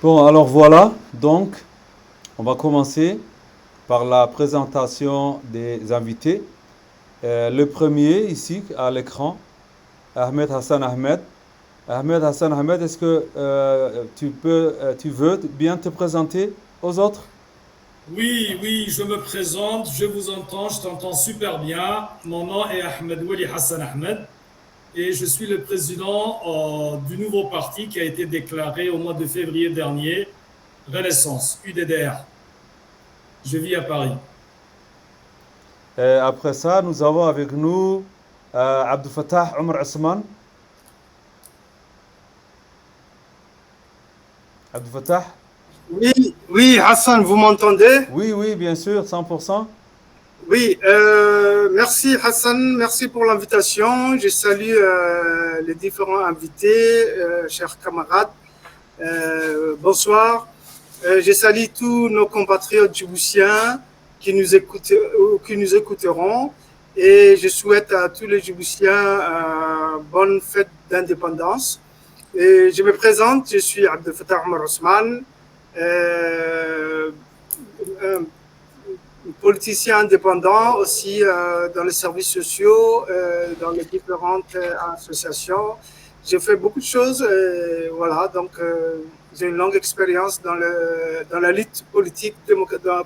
Bon, alors voilà, donc on va commencer par la présentation des invités. Le premier ici à l'écran, Ahmed Hassan Ahmed. Ahmed Hassan Ahmed, est-ce que tu veux bien te présenter aux autres? Oui, oui, je me présente, je vous entends, je t'entends super bien. Mon nom est Ahmed Wali Hassan Ahmed et je suis le président du nouveau parti qui a été déclaré au mois de février dernier, Renaissance, UDDR. Je vis à Paris. Après ça, nous avons avec nous Abdel Fattah Omar Osman. Abdel Fattah? Oui, oui, Hassan, vous m'entendez? Oui, oui, bien sûr, 100%. Oui, merci Hassan, merci pour l'invitation. Je salue les différents invités, chers camarades. Bonsoir. Je salue tous nos compatriotes djiboutiens qui nous écoutent ou qui nous écouteront. Et je souhaite à tous les Djiboutiens bonne fête d'indépendance. Et je me présente, je suis Abdel Fattah Omar Osman, euh, un politicien indépendant aussi dans les services sociaux, dans les différentes associations. J'ai fait beaucoup de choses, voilà, donc j'ai une longue expérience dans la lutte politique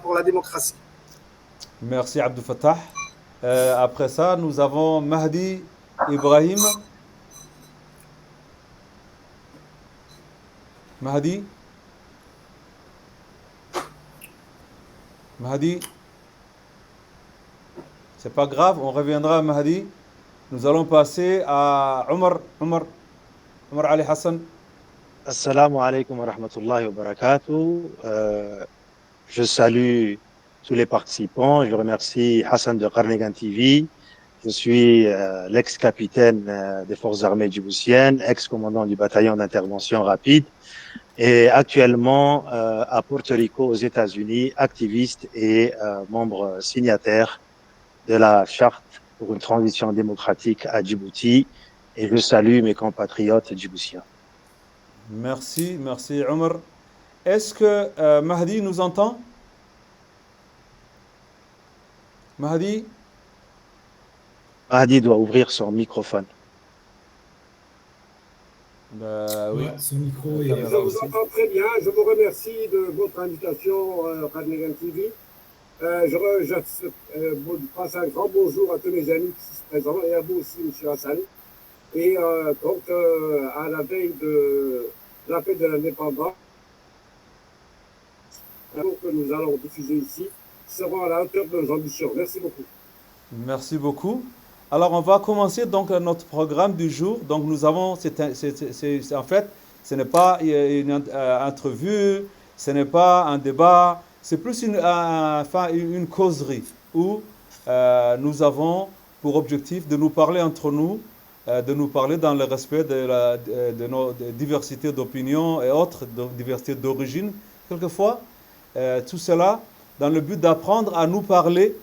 pour la démocratie. Merci Abdel Fattah. Après ça, nous avons Mahdi Ibrahim. Mahdi, Mahdi, c'est pas grave, on reviendra à Mahdi. Nous allons passer à Omar Ali Hassan. Assalamu alaikum wa rahmatullahi wa barakatuh. Je salue tous les participants. Je remercie Hassan de Carnegan TV. Je suis l'ex-capitaine des forces armées djiboutiennes, ex-commandant du bataillon d'intervention rapide et actuellement à Porto Rico aux États-Unis, activiste et membre signataire de la charte pour une transition démocratique à Djibouti. Et je salue mes compatriotes djiboutiens. Merci, merci Omar. Est-ce que Mahdi nous entend? Mahdi? Mahdi doit ouvrir son microphone. Oui, Ouais, son la micro est. Je caméra vous aussi. entends très bien. Je vous remercie de votre invitation, Radnegan TV. Je passe un grand bonjour à tous mes amis qui sont présents et à vous aussi, M. Hassan. Et donc, à la veille de la fête de l'indépendance, que nous allons diffuser ici, seront à la hauteur de nos ambitions. Merci beaucoup. Merci beaucoup. Alors, on va commencer donc notre programme du jour. Donc, nous avons, en fait, ce n'est pas une entrevue, ce n'est pas un débat, c'est plus enfin, une causerie où nous avons pour objectif de nous parler entre nous, de nous parler dans le respect de nos diversités d'opinions et autres, de diversité d'origine, quelquefois. Tout cela dans le but d'apprendre à nous parler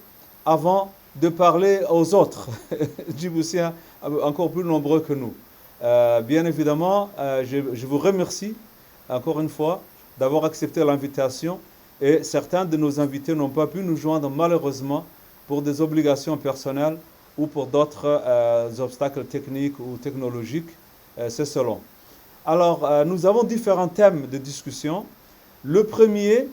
avant de parler aux autres Djiboutiens encore plus nombreux que nous. Bien évidemment, je vous remercie encore une fois d'avoir accepté l'invitation et certains de nos invités n'ont pas pu nous joindre malheureusement pour des obligations personnelles ou pour d'autres obstacles techniques ou technologiques, c'est selon. Alors, nous avons différents thèmes de discussion. Le premier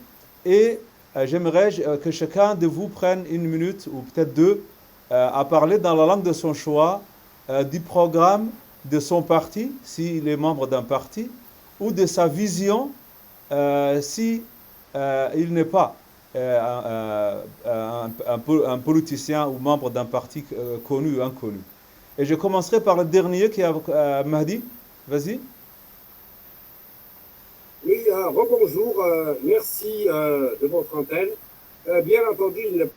est j'aimerais que chacun de vous prenne une minute ou peut-être deux à parler dans la langue de son choix du programme de son parti, s'il est membre d'un parti, ou de sa vision si il n'est pas un politicien ou membre d'un parti connu ou inconnu. Et je commencerai par le dernier qui est Mahdi. Vas-y. Oui, rebonjour. Merci de votre antenne. Bien entendu, il n'est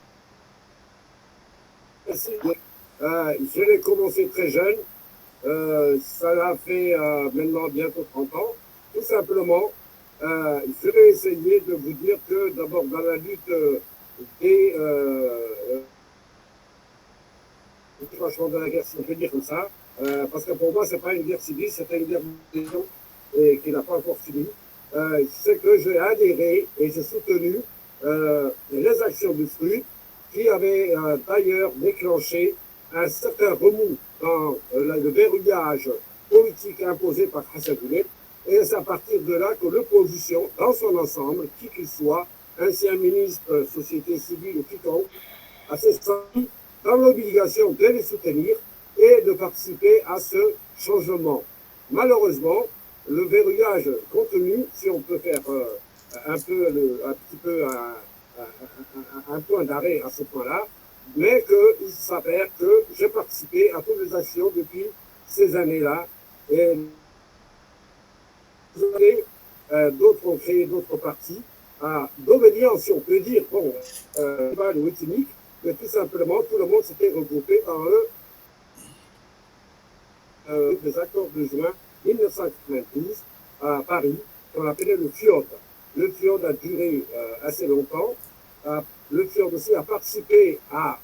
je l'ai commencé très jeune. Ça a fait maintenant bientôt 30 ans. Tout simplement, je vais essayer de vous dire que d'abord dans la lutte des déclenchement de la guerre, si on peut dire comme ça, parce que pour moi, c'est pas une guerre civile, c'est une guerre de et qui n'a pas encore fini. c'est que j'ai adhéré et j'ai soutenu les actions du FRUD qui avaient d'ailleurs déclenché un certain remous dans le verrouillage politique imposé par Hassan Goulet. Et c'est à partir de là que l'opposition, dans son ensemble, qui qu'il soit, ancien ministre, société civile ou quiconque, a s'est senti dans l'obligation de les soutenir et de participer à ce changement. Malheureusement, le verrouillage contenu, si on peut faire un petit peu un point d'arrêt à ce point-là, mais qu'il s'avère que j'ai participé à toutes les actions depuis ces années-là. Et d'autres ont créé d'autres partis d'obédience, si on peut dire, bon, pas le ethnique, mais tout simplement, tout le monde s'était regroupé dans des accords de juin 1992 à Paris, qu'on appelait le FIOD. Le FIOD a duré assez longtemps. Le FIOD aussi a participé à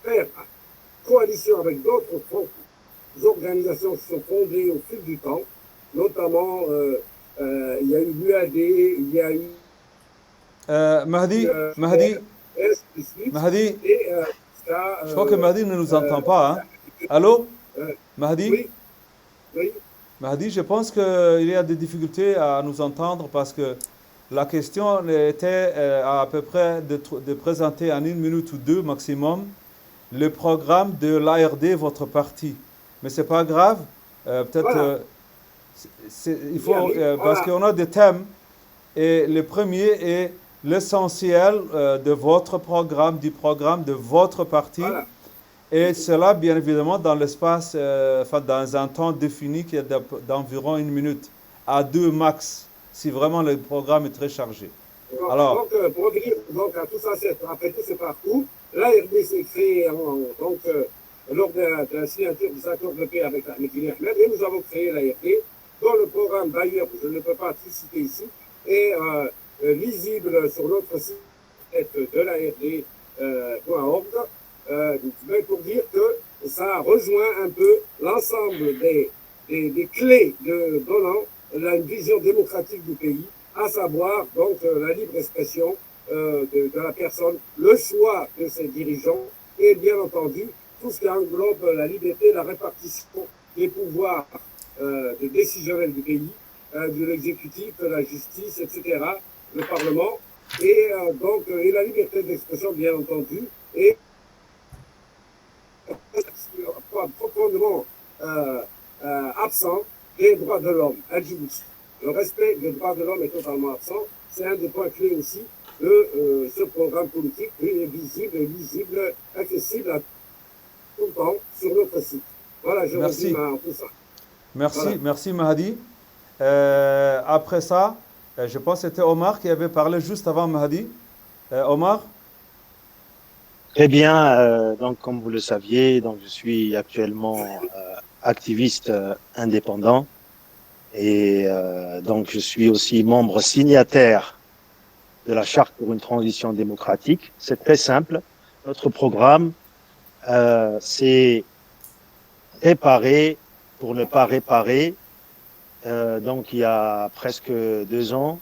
faire coalition avec d'autres organisations qui sont fondées au fil du temps, notamment il y a eu l'UAD, il y a eu Mahdi, et je crois que Mahdi ne nous entend pas. Hein? Allô, Mahdi? Oui, oui. Mahdi, je pense qu'il y a des difficultés à nous entendre parce que la question était à peu près de présenter en 1 minute ou 2 maximum le programme de l'ARD, votre parti. Mais c'est pas grave, peut-être Voilà. il faut, parce qu'on a des thèmes et le premier est l'essentiel de votre programme, du programme de votre parti. Voilà. Et cela, bien évidemment, dans l'espace, dans un temps défini qui est d'environ 1 minute à 2 max, si vraiment le programme est très chargé. Alors, Donc, pour revenir donc, à tout ça, après tout ce parcours, l'ARD s'est créée lors de la signature des accords de paix avec Ahmed Ahmed, et nous avons créé l'ARD, dont le programme, d'ailleurs, je ne peux pas tout citer ici, est lisible sur notre site de l'ARD.org. Mais pour dire que ça rejoint un peu l'ensemble des clés donnant la vision démocratique du pays, à savoir donc la libre expression de la personne, le choix de ses dirigeants et bien entendu tout ce qui englobe la liberté, la répartition des pouvoirs décisionnels du pays, de l'exécutif, de la justice, etc., le Parlement, et et la liberté d'expression bien entendu, et profondément absent des droits de l'homme à Djibouti. Le respect des droits de l'homme est totalement absent. C'est un des points clés aussi de ce programme politique. Il est visible, lisible, accessible à tout le temps sur notre site. Voilà, je résume tout ça. Merci, voilà. Merci Mahdi. Après ça, je pense que c'était Omar qui avait parlé juste avant Mahdi. Omar? Très bien, donc comme vous le saviez, donc je suis actuellement activiste indépendant et donc je suis aussi membre signataire de la Charte pour une transition démocratique. C'est très simple. Notre programme, c'est réparer pour ne pas réparer. Donc il y a presque 2 ans,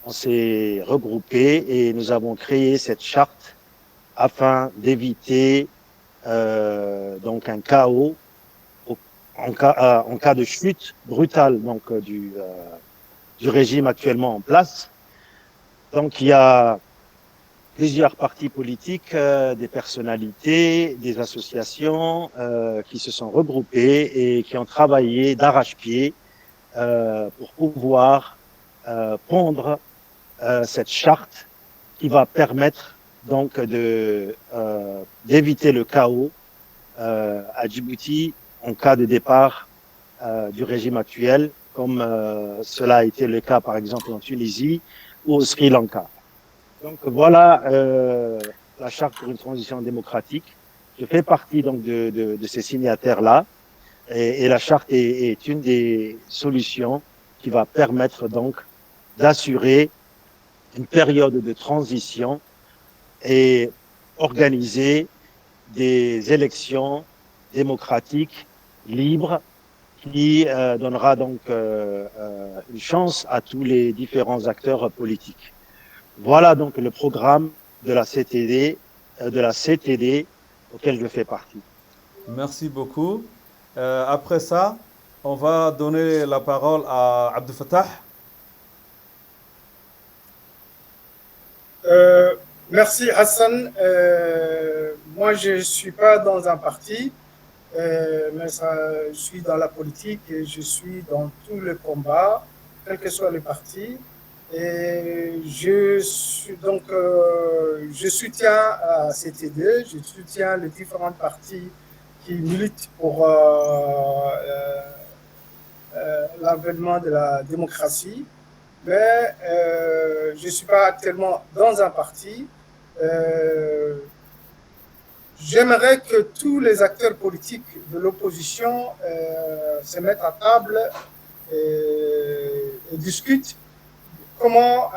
on s'est regroupés et nous avons créé cette charte afin d'éviter donc un chaos en cas de chute brutale donc du régime actuellement en place. Donc il y a plusieurs partis politiques, des personnalités, des associations qui se sont regroupées et qui ont travaillé d'arrache-pied pour pouvoir pondre cette charte qui va permettre donc d'éviter le chaos à Djibouti en cas de départ du régime actuel, comme cela a été le cas par exemple en Tunisie ou au Sri Lanka. Donc voilà la charte pour une transition démocratique. Je fais partie donc de ces signataires-là et la charte est une des solutions qui va permettre donc d'assurer une période de transition et organiser des élections démocratiques, libres, qui donnera donc une chance à tous les différents acteurs politiques. Voilà donc le programme de la CTD, auquel je fais partie. Merci beaucoup. Après ça, on va donner la parole à Abdel Fattah. Merci Hassan. Moi, je ne suis pas dans un parti, mais je suis dans la politique et je suis dans tous les combats, quel que soit le parti. Et je soutiens CTD, je soutiens les différents partis qui militent pour l'avènement de la démocratie. Mais je ne suis pas actuellement dans un parti. J'aimerais que tous les acteurs politiques de l'opposition se mettent à table et discutent comment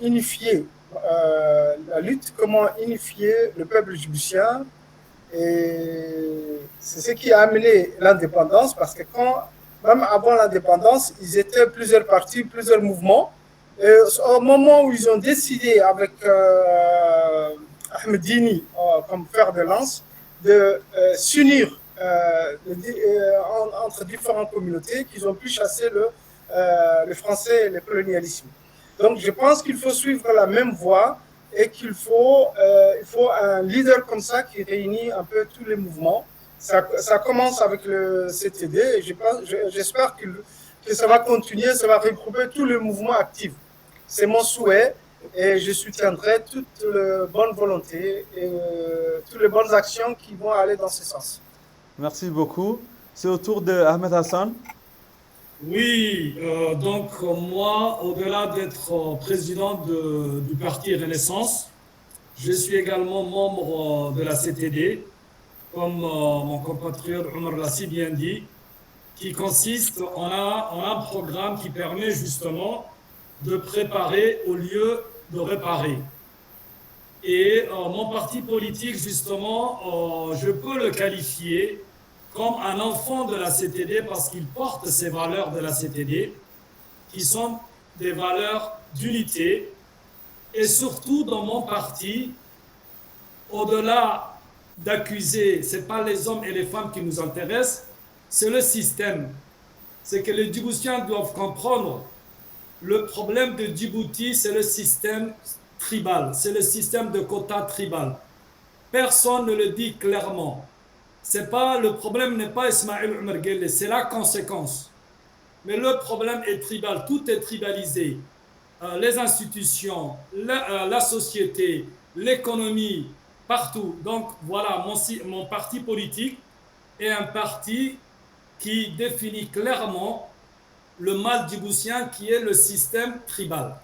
unifier la lutte, comment unifier le peuple djiboutien. Et c'est ce qui a amené l'indépendance, parce que même avant l'indépendance, ils étaient plusieurs partis, plusieurs mouvements. Et au moment où ils ont décidé avec Ahmed Dini comme fer de lance de s'unir entre différentes communautés, qu'ils ont pu chasser le français et le colonialisme. Donc je pense qu'il faut suivre la même voie et qu'il faut, il faut un leader comme ça qui réunit un peu tous les mouvements. Ça commence avec le CTD et j'espère que ça va continuer, ça va regrouper tous les mouvements actifs. C'est mon souhait et je soutiendrai toute bonne volonté et toutes les bonnes actions qui vont aller dans ce sens. Merci beaucoup. C'est au tour de Ahmed Hassan. Oui, donc moi, au-delà d'être président du parti Renaissance, je suis également membre de la CTD, comme mon compatriote Omar l'a si bien dit, qui consiste, on a un programme qui permet justement de préparer au lieu de réparer. Et mon parti politique, justement, je peux le qualifier comme un enfant de la CTD parce qu'il porte ces valeurs de la CTD, qui sont des valeurs d'unité. Et surtout dans mon parti, au-delà d'accuser, ce n'est pas les hommes et les femmes qui nous intéressent, c'est le système. C'est que les Djiboutiens doivent comprendre le problème de Djibouti, c'est le système tribal, c'est le système de quotas tribal. Personne ne le dit clairement. Le problème n'est pas Ismaël Omar Guelleh, c'est la conséquence. Mais le problème est tribal, tout est tribalisé. Les institutions, la société, l'économie, partout. Donc voilà, mon parti politique est un parti qui définit clairement le mal djiboutien qui est le système tribal.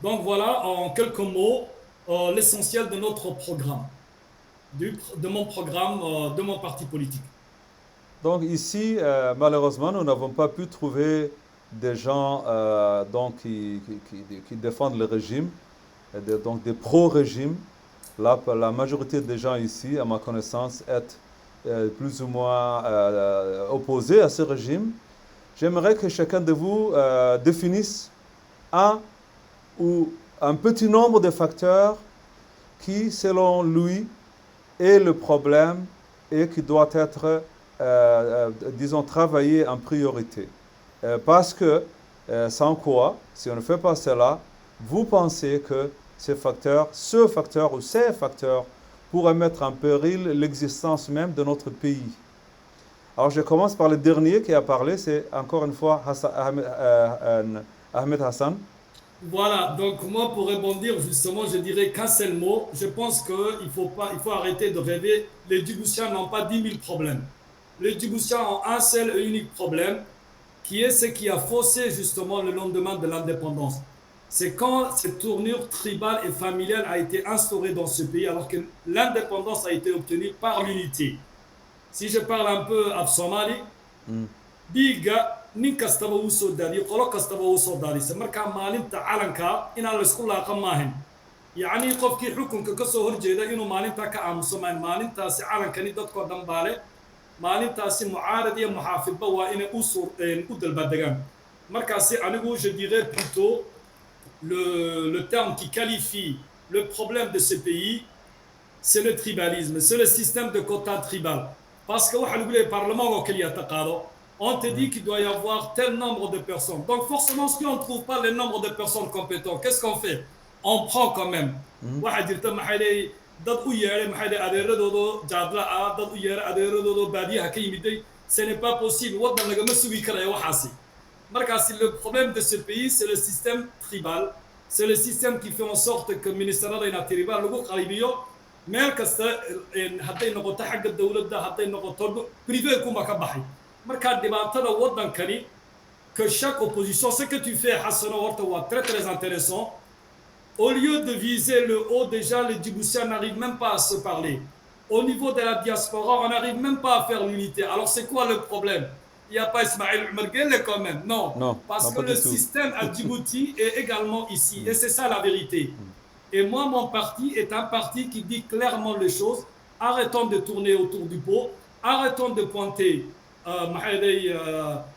Donc voilà, en quelques mots, l'essentiel de notre programme, de mon programme, de mon parti politique. Donc ici, malheureusement, nous n'avons pas pu trouver des gens donc, qui défendent le régime, donc des pro-régime. La majorité des gens ici, à ma connaissance, est plus ou moins opposés à ce régime. J'aimerais que chacun de vous définisse un ou un petit nombre de facteurs qui, selon lui, est le problème et qui doit être, disons, travaillé en priorité. Parce que, sans quoi, si on ne fait pas cela, vous pensez que ce facteur ou ces facteurs pourraient mettre en péril l'existence même de notre pays. Alors je commence par le dernier qui a parlé, c'est encore une fois Ahmed Hassan. Voilà, donc moi pour rebondir justement, je dirais qu'un seul mot. Je pense qu'il faut arrêter de rêver. Les Djiboutiens n'ont pas 10 000 problèmes. Les Djiboutiens ont un seul et unique problème, qui est ce qui a faussé justement le lendemain de l'indépendance. C'est quand cette tournure tribale et familiale a été instaurée dans ce pays, alors que l'indépendance a été obtenue par l'unité. Si je parle un peu à Somali, biga nin kastaba uu soo daadiyey qolo kastaba uu soo daadisay markaa maalinta calanka inaan la isku laaqa maahan yacni qofkii xukunka ka soo horjeeda inuu maalintaa ka aamuso maahan maalintaasi calankani dadkoo dhan baale maalintaasi mucaarad iyo muxaafidba waa inay u dalbadegaan markaasi anigu je dirais plutôt le terme qui qualifie le problème de ce pays c'est le tribalisme c'est le système de quota tribal parce que waxa lagu leeyahay parlement kaliya taqaado on te dit qu'il doit y avoir tel nombre de personnes donc forcément si on ne trouve pas le nombre de personnes compétentes qu'est-ce qu'on fait on prend quand même waxa jirta maxay leeyahay dad u yeeray maxay leeyahay adeeradoodo jaadla ah dad u yeeray adeeradoodo baadiyaha ka yimiday ce n'est pas possible wadan lagama sugi karayo waxaasi markaasi le problème de ce pays c'est le système tribal c'est le système qui fait en sorte que ministère ina tribal lagu qaybiyo meel kasta haday noqoto xagga dawladda haday noqoto privé kuma ka baxay marka dhibaatada wadankani que chaque opposition ce que tu fais Hassan horta waa très intéressant au lieu de viser le haut déjà les Djiboutiens n'arrivent même pas à se parler au niveau de la diaspora on n'arrive même pas à faire l'unité alors c'est quoi le problème il n'y a pas Ismaël Omar Guelleh quand même non parce que le système à Djibouti est également ici et c'est ça la vérité et moi mon parti est un parti qui dit clairement les choses arrêtons de tourner autour du pot arrêtons de pointer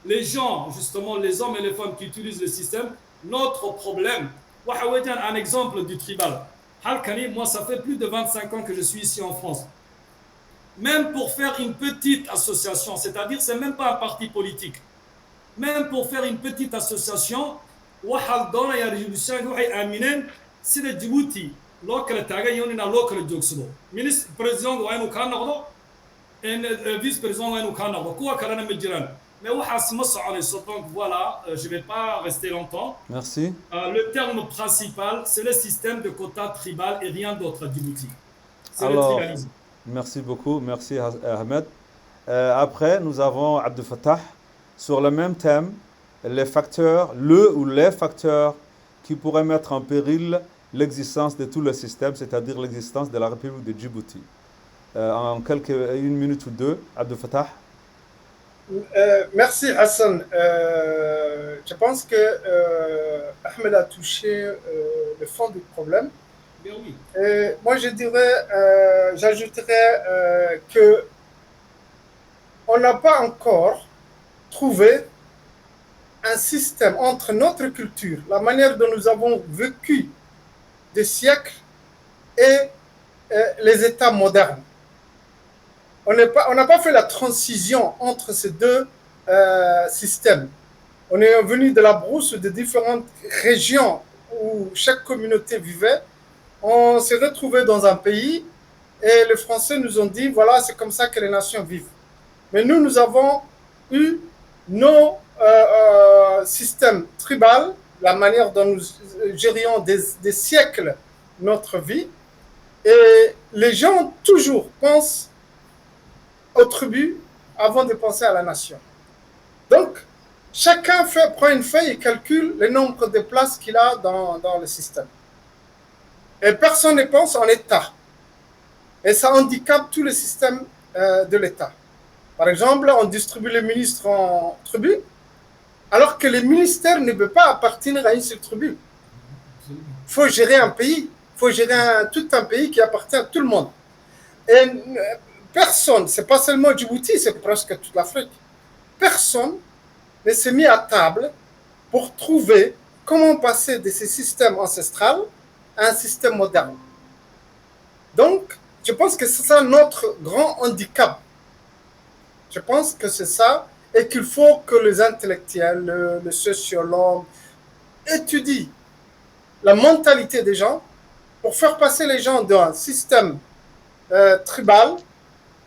les gens justement les hommes et les femmes qui utilisent le système notre problème un exemple du tribal halkani moi ça fait plus de 25 ans que je suis ici en France même pour faire une petite association c'est-à-dire c'est même pas un parti politique même pour faire une petite association waxal doonaya résolution waxay aamineen sida Djibouti loo kala taagan yahay in loo kala joogsado ministre président waa inuu ka noqdo vice président waa inuu ka noqdo kuwa kalena ma jiraan mais waxaas ma soconayso donc voilà je vais pas rester longtemps merci le terme principal c'est le système de quota tribal et rien d'autre à Djibouti c'est alors, le tribalisme merci beaucoup merci Ahmed après nous avons Abdel Fattah sur le même thème les facteurs les facteurs qui pourraient mettre en péril l'existence de tout le système, c'est-à-dire l'existence de la République de Djibouti. En une minute ou deux, Abdel Fattah. Merci Hassan. Je pense que Ahmed a touché le fond du problème. Bien oui. Moi je dirais, j'ajouterais que on n'a pas encore trouvé un système entre notre culture, la manière dont nous avons vécu des siècles et les États modernes. On n'a pas fait la transition entre ces deux systèmes. On est venu de la brousse de différentes régions où chaque communauté vivait. On s'est retrouvé dans un pays et les Français nous ont dit, voilà, c'est comme ça que les nations vivent. Mais nous avons eu nos système tribal, la manière dont nous gérions des siècles notre vie, et les gens toujours pensent aux tribus avant de penser à la nation. Donc, chacun prend une feuille et calcule le nombre de places qu'il a dans le système. Et personne ne pense en État. Et ça handicape tout le système de l'État. Par exemple, on distribue les ministres en tribus, alors que le ministère ne peut pas appartenir à une seule tribu. Il faut gérer un pays, il faut gérer tout un pays qui appartient à tout le monde. Et personne, ce n'est pas seulement Djibouti, c'est presque toute l'Afrique, personne ne s'est mis à table pour trouver comment passer de ces systèmes ancestraux à un système moderne. Donc, je pense que c'est ça notre grand handicap. Je pense que c'est ça, et qu'il faut que les intellectuels, les sociologues étudient la mentalité des gens pour faire passer les gens d'un système tribal,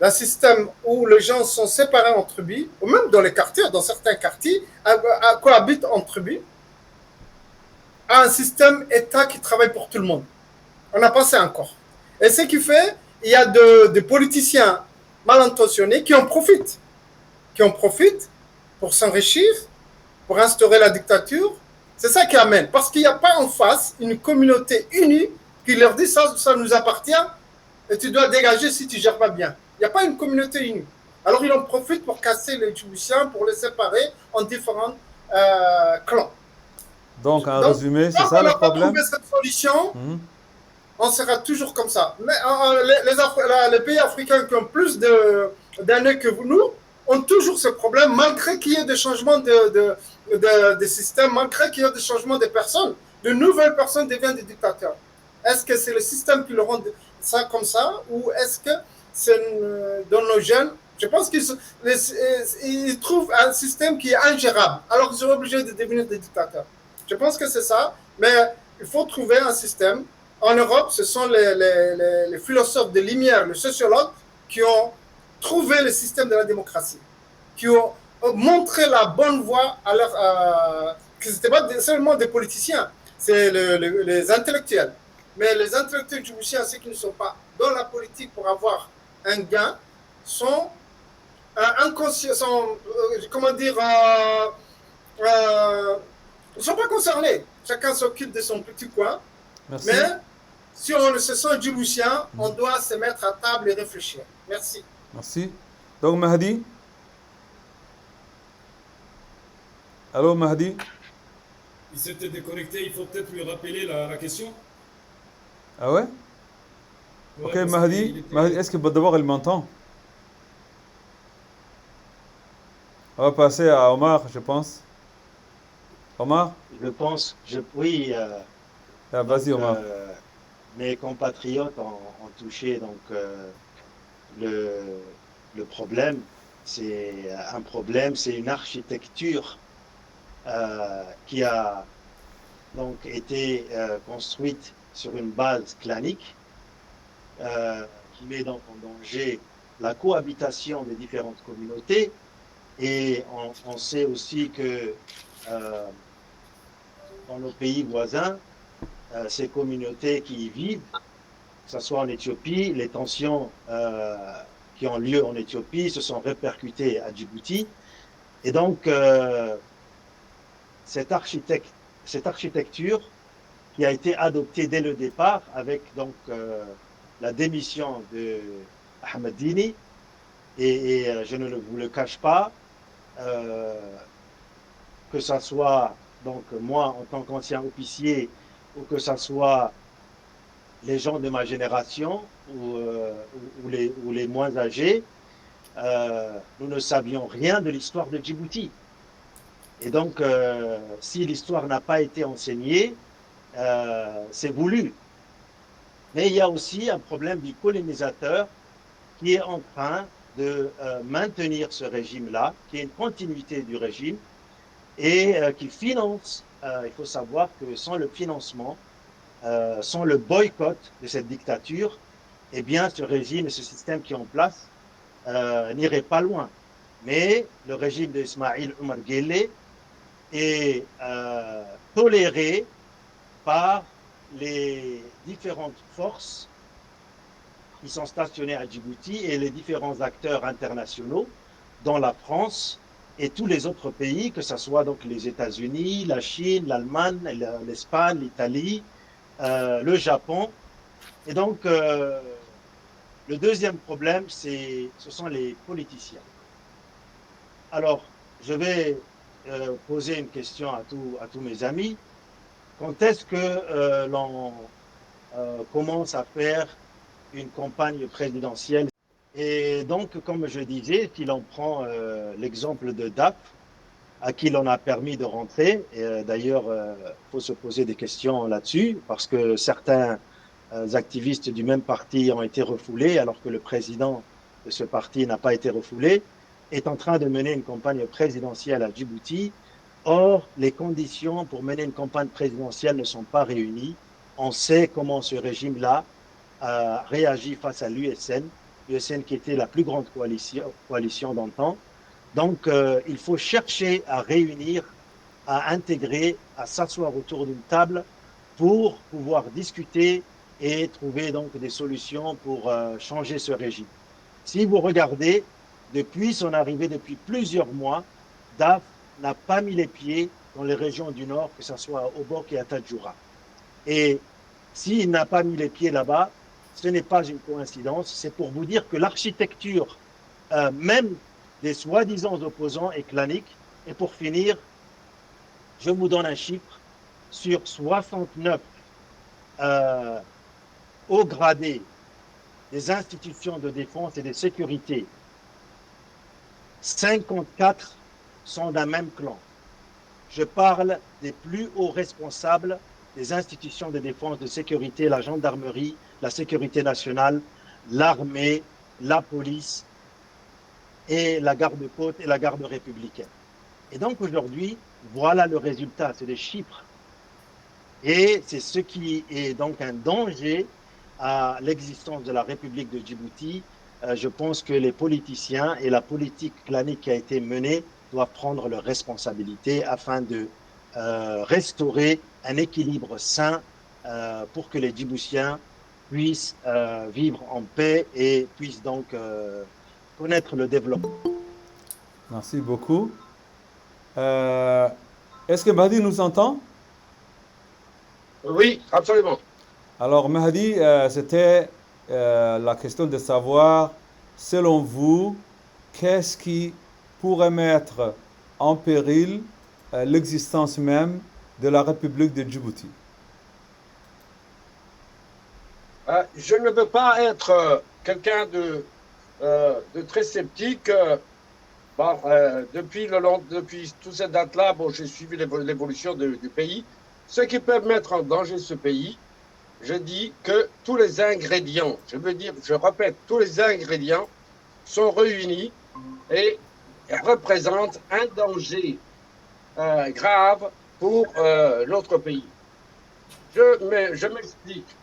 d'un système où les gens sont séparés en tribus, ou même dans les quartiers, dans certains quartiers, cohabitent en tribus, à un système État qui travaille pour tout le monde. On n'a pas ça encore. Et ce qui fait, il y a des politiciens mal intentionnés qui en profitent pour s'enrichir, pour instaurer la dictature. C'est ça qui amène. Parce qu'il n'y a pas en face une communauté unie qui leur dit ça nous appartient et tu dois dégager si tu ne gères pas bien. Il n'y a pas une communauté unie. Alors ils en profitent pour casser les Djiboutiens, pour les séparer en différents clans. Donc, en résumé, c'est ça le problème. On n'a pas trouvé cette solution. On sera toujours comme ça. Mais les pays africains qui ont plus d'années que nous, ont toujours ce problème, malgré qu'il y ait des changements de système, malgré qu'il y ait des changements de personnes. De nouvelles personnes deviennent des dictateurs. Est-ce que c'est le système qui le rend ça comme ça, ou est-ce que c'est dans nos jeunes? Je pense qu'ils trouvent un système qui est ingérable, alors ils sont obligés de devenir des dictateurs. Je pense que c'est ça, mais il faut trouver un système. En Europe, ce sont les philosophes de Lumière, les sociologues, qui ont trouvé le système de la démocratie, qui ont montré la bonne voie à leur... que ce n'était pas seulement des politiciens, c'est les intellectuels. Mais les intellectuels djiboutiens, ceux qui ne sont pas dans la politique pour avoir un gain, sont inconscients, sont, comment dire, ne sont pas concernés. Chacun s'occupe de son petit coin. Merci. Mais si on se sent djiboutien, on doit se mettre à table et réfléchir. Merci. Merci. Donc Mahdi. Allô Mahdi. Il s'était déconnecté, il faut peut-être lui rappeler la question. Ah ouais? Ouais, Ok parce Mahdi, qu'il était- Mahdi, est-ce que d'abord il m'entend? On va passer à Omar, je pense. Omar? Je pense, oui, Ah, vas-y donc, Omar. mes compatriotes ont touché donc le problème. C'est un problème, c'est une architecture qui a donc été construite sur une base clanique qui met donc en danger la cohabitation des différentes communautés. Et on sait aussi que dans nos pays voisins, ces communautés qui y vivent, que ce soit en Éthiopie, les tensions qui ont lieu en Éthiopie se sont répercutées à Djibouti. Et donc, cette architecture qui a été adoptée dès le départ avec donc la démission de Ahmed Dini, et je ne vous le cache pas, que ce soit donc moi en tant qu'ancien officier ou que ce soit les gens de ma génération ou les moins âgés, nous ne savions rien de l'histoire de Djibouti. Et donc, si l'histoire n'a pas été enseignée, c'est voulu. Mais il y a aussi un problème du colonisateur qui est en train de maintenir ce régime-là, qui est une continuité du régime, et qui finance. Il faut savoir que sans le financement, sans le boycott de cette dictature, eh bien, ce régime et ce système qui est en place n'irait pas loin. Mais le régime d'Ismaïl Omar Guelleh est toléré par les différentes forces qui sont stationnées à Djibouti et les différents acteurs internationaux, dont la France et tous les autres pays, que ce soit donc les États-Unis, la Chine, l'Allemagne, l'Espagne, l'Italie, le Japon. Et donc, le deuxième problème, ce sont les politiciens. Alors, je vais poser une question à tous mes amis. Quand est-ce que l'on commence à faire une campagne présidentielle? Et donc, comme je disais, si l'on prend l'exemple de DAF, à qui l'on a permis de rentrer, et d'ailleurs, il faut se poser des questions là-dessus, parce que certains activistes du même parti ont été refoulés, alors que le président de ce parti n'a pas été refoulé, est en train de mener une campagne présidentielle à Djibouti. Or, les conditions pour mener une campagne présidentielle ne sont pas réunies. On sait comment ce régime-là a réagi face à l'USN, l'USN qui était la plus grande coalition d'antan. Donc, il faut chercher à réunir, à intégrer, à s'asseoir autour d'une table pour pouvoir discuter et trouver donc des solutions pour changer ce régime. Si vous regardez, depuis son arrivée, depuis plusieurs mois, DAF n'a pas mis les pieds dans les régions du Nord, que ce soit à Obok et à Tadjoura. Et s'il n'a pas mis les pieds là-bas, ce n'est pas une coïncidence, c'est pour vous dire que l'architecture, même des soi-disant opposants, est clanique. Et pour finir, je vous donne un chiffre, sur 69 hauts gradés des institutions de défense et de sécurité 54 sont d'un même clan. Je parle des plus hauts responsables des institutions de défense, de sécurité, la gendarmerie, la sécurité nationale, l'armée, la police et la garde-côte et la garde républicaine. Et donc aujourd'hui, voilà le résultat, c'est des chiffres. Et c'est ce qui est donc un danger à l'existence de la République de Djibouti. Je pense que les politiciens et la politique clanique qui a été menée doivent prendre leurs responsabilités afin de restaurer un équilibre sain pour que les Djiboutiens puissent vivre en paix et puissent donc connaître le développement. Merci beaucoup. Est-ce que Mahdi nous entend? Oui, absolument. Alors Mahdi, c'était la question de savoir, selon vous, qu'est-ce qui pourrait mettre en péril l'existence même de la République de Djibouti? Je ne veux pas être quelqu'un de très sceptique. Depuis toute cette date-là, j'ai suivi l'évolution du pays. Ce qui peut mettre en danger ce pays, je dis que tous les ingrédients, je répète, tous les ingrédients sont réunis et représentent un danger grave pour notre pays. Je m'explique.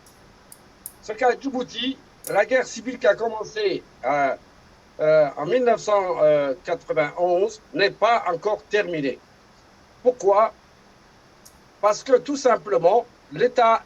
C'est qu'à Djibouti, la guerre civile qui a commencé en 1991 n'est pas encore terminée. Pourquoi? Parce que tout simplement, l'État,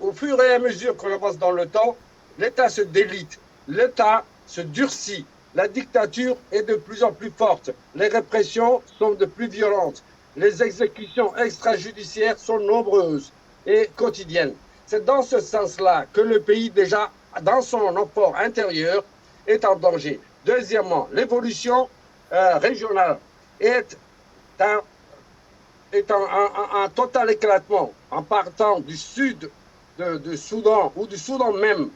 au fur et à mesure qu'on avance dans le temps, l'État se délite, l'État se durcit, la dictature est de plus en plus forte, les répressions sont de plus violentes, les exécutions extrajudiciaires sont nombreuses et quotidiennes. C'est dans ce sens-là que le pays, déjà, dans son apport intérieur, est en danger. Deuxièmement, l'évolution régionale est un total éclatement en partant du sud de Soudan ou du Soudan même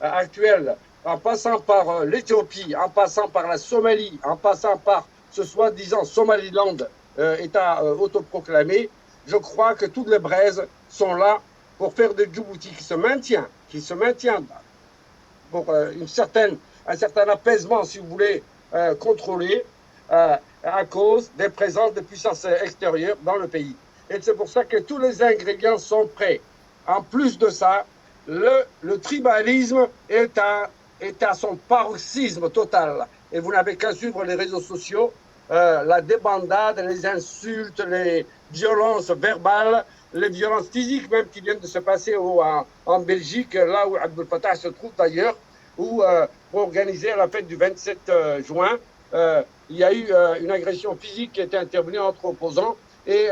actuel, en passant par l'Éthiopie, en passant par la Somalie, en passant par ce soi-disant Somaliland, État autoproclamé. Je crois que toutes les braises sont là pour faire de Djibouti qui se maintient pour un certain apaisement, si vous voulez, contrôlé à cause des présences de puissances extérieures dans le pays. Et c'est pour ça que tous les ingrédients sont prêts. En plus de ça, le tribalisme est à son paroxysme total. Et vous n'avez qu'à suivre les réseaux sociaux, la débandade, les insultes, les violences verbales, les violences physiques même qui viennent de se passer en Belgique, là où Abdel Fattah se trouve d'ailleurs, où pour organiser la fête du 27 juin, il y a eu une agression physique qui était intervenue entre opposants et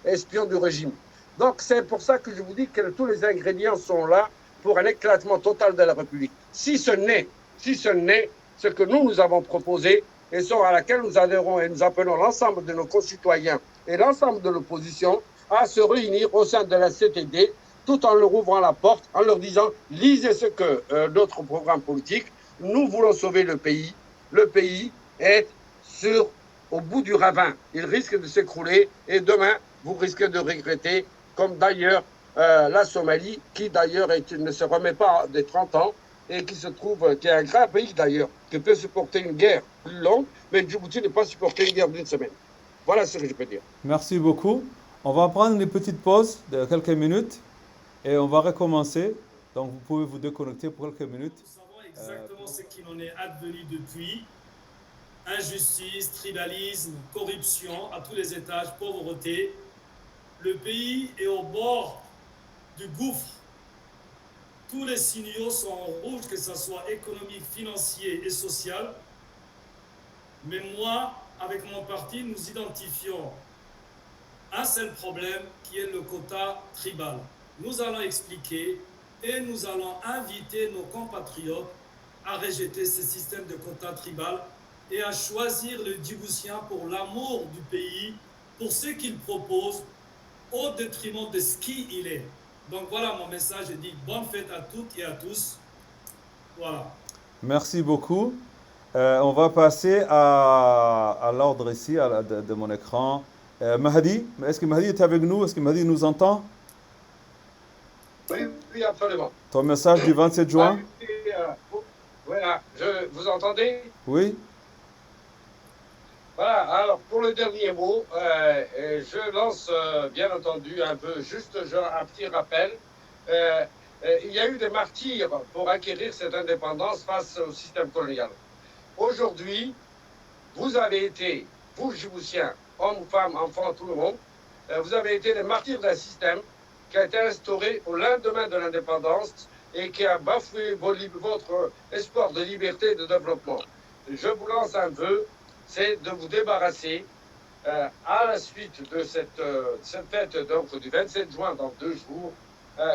espions du régime. Donc c'est pour ça que je vous dis que tous les ingrédients sont là pour un éclatement total de la République. Si ce n'est ce que nous avons proposé et à laquelle nous adhérons et nous appelons l'ensemble de nos concitoyens et l'ensemble de l'opposition à se réunir au sein de la CTD tout en leur ouvrant la porte, en leur disant « lisez ce que notre programme politique, nous voulons sauver le pays. Le pays est au bout du ravin. Il risque de s'écrouler et demain, vous risquez de regretter, comme d'ailleurs la Somalie, qui d'ailleurs ne se remet pas des 30 ans et qui est un grand pays d'ailleurs, qui peut supporter une guerre plus longue, mais Djibouti ne peut pas supporter une guerre d'une semaine. Voilà ce que je peux dire. Merci beaucoup. On va prendre une petite pause de quelques minutes et on va recommencer. Donc vous pouvez vous déconnecter pour quelques minutes. Nous savons exactement ce qu'il en est advenu depuis. Injustice, tribalisme, corruption à tous les étages, pauvreté. Le pays est au bord du gouffre. Tous les signaux sont en rouge, que ce soit économique, financier et social. Mais moi, avec mon parti, nous identifions un seul problème qui est le quota tribal. Nous allons expliquer et nous allons inviter nos compatriotes à rejeter ce système de quota tribal et à choisir le Djiboutien pour l'amour du pays, pour ce qu'il propose, au détriment de ce qu'il est. Donc voilà mon message, je dis bonne fête à toutes et à tous. Voilà. Merci beaucoup. On va passer à l'ordre ici de mon écran. Mahdi, est-ce que Mahdi est avec nous? Est-ce que Mahdi nous entend? Oui, oui, absolument. Ton message du 27 juin? Voilà, vous entendez? Oui. Voilà, alors pour le dernier mot, je lance bien entendu un peu, juste un petit rappel. Il y a eu des martyrs pour acquérir cette indépendance face au système colonial. Aujourd'hui, vous avez été, vous Djiboutiens, hommes, femmes, enfants, tout le monde, vous avez été les martyrs d'un système qui a été instauré au lendemain de l'indépendance et qui a bafoué votre espoir de liberté et de développement. Je vous lance un vœu, c'est de vous débarrasser à la suite de cette fête donc, du 27 juin dans 2 jours,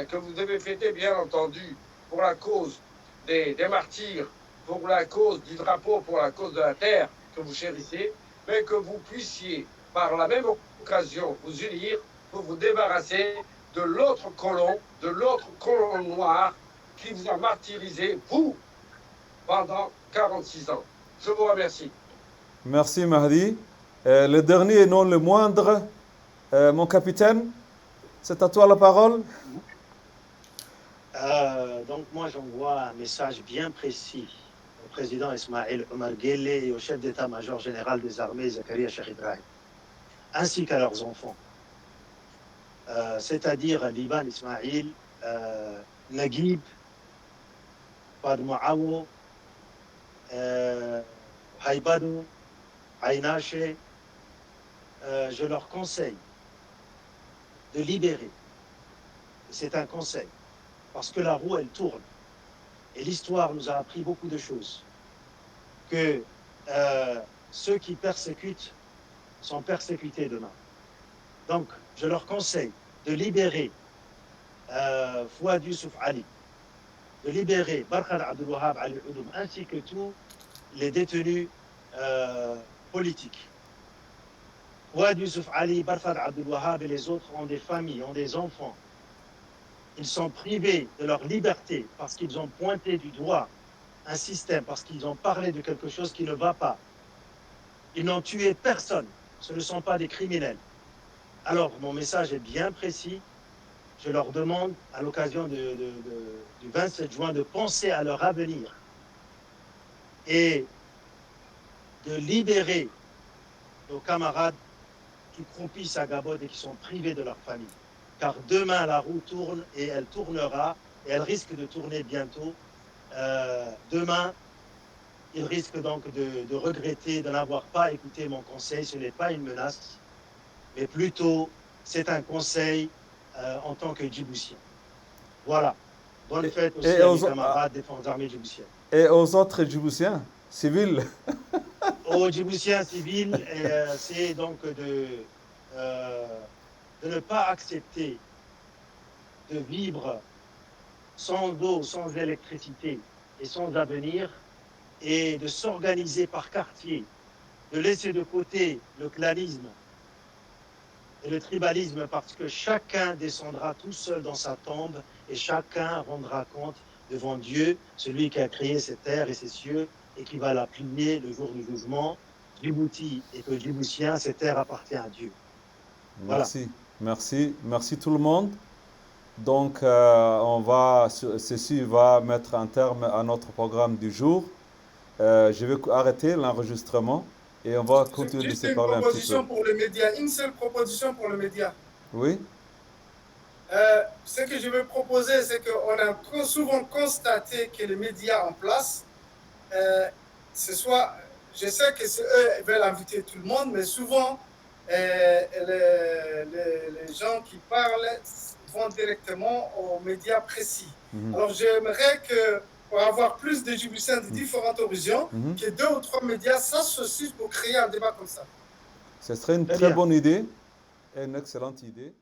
que vous devez fêter bien entendu pour la cause des martyrs, pour la cause du drapeau, pour la cause de la terre que vous chérissez, mais que vous puissiez par la même occasion vous unir pour vous débarrasser de l'autre colon noir qui vous a martyrisé, vous, pendant 46 ans. Je vous remercie. Merci Mahdi. Le dernier et non le moindre, mon capitaine, c'est à toi la parole. Donc moi j'envoie un message bien précis au président Ismaël Omar Guelleh et au chef d'état-major général des armées Zakaria Cheikh Ibrahim, ainsi qu'à leurs enfants, c'est-à-dire Liban Ismaël, Naguib, Fad Mouawo, Haïbadou, Aïnache. Je leur conseille de libérer. C'est un conseil, parce que la roue, elle tourne. Et l'histoire nous a appris beaucoup de choses. Que ceux qui persécutent sont persécutés demain. Donc, je leur conseille de libérer Fouad Youssouf Ali, de libérer Barkhad Abdel Wahab Ali Oudoum, ainsi que tous les détenus politiques. Fouad Youssouf Ali, Barkhad Abdel Wahab et les autres ont des familles, ont des enfants. Ils sont privés de leur liberté parce qu'ils ont pointé du doigt un système, parce qu'ils ont parlé de quelque chose qui ne va pas. Ils n'ont tué personne. Ce ne sont pas des criminels. Alors, mon message est bien précis. Je leur demande, à l'occasion du 27 juin, de penser à leur avenir et de libérer nos camarades qui croupissent à Gabod et qui sont privés de leur famille. Car demain, la roue tourne et elle tournera, et elle risque de tourner bientôt. Demain, ils risquent donc de regretter de n'avoir pas écouté mon conseil. Ce n'est pas une menace, mais plutôt, c'est un conseil en tant que Djiboutien. Voilà. Bonne fête aussi à mes camarades des forces armées djiboutiennes. Et aux autres Djiboutiens civils. Aux Djiboutiens civils, c'est donc de ne pas accepter de vivre sans eau, sans électricité et sans avenir, et de s'organiser par quartier, de laisser de côté le clanisme et le tribalisme, parce que chacun descendra tout seul dans sa tombe et chacun rendra compte devant Dieu, celui qui a créé cette terre et ces cieux et qui va la plier le jour du jugement. Djibouti et que Djiboutien, cette terre appartient à Dieu. Merci, voilà. Merci tout le monde. Donc, ceci va mettre un terme à notre programme du jour. Je vais arrêter l'enregistrement et on va continuer de se parler un petit peu. Juste une proposition pour les médias, une seule proposition pour les médias. Oui. Ce que je vais proposer, c'est qu'on a trop souvent constaté que les médias en place, je sais que eux veulent inviter tout le monde, mais souvent, les gens qui parlent vont directement aux médias précis. Alors, j'aimerais que, pour avoir plus de Djiboutiens de différentes horizons, que 2 ou 3 médias s'associent pour créer un débat comme ça. Ce serait une très bonne idée et une excellente idée.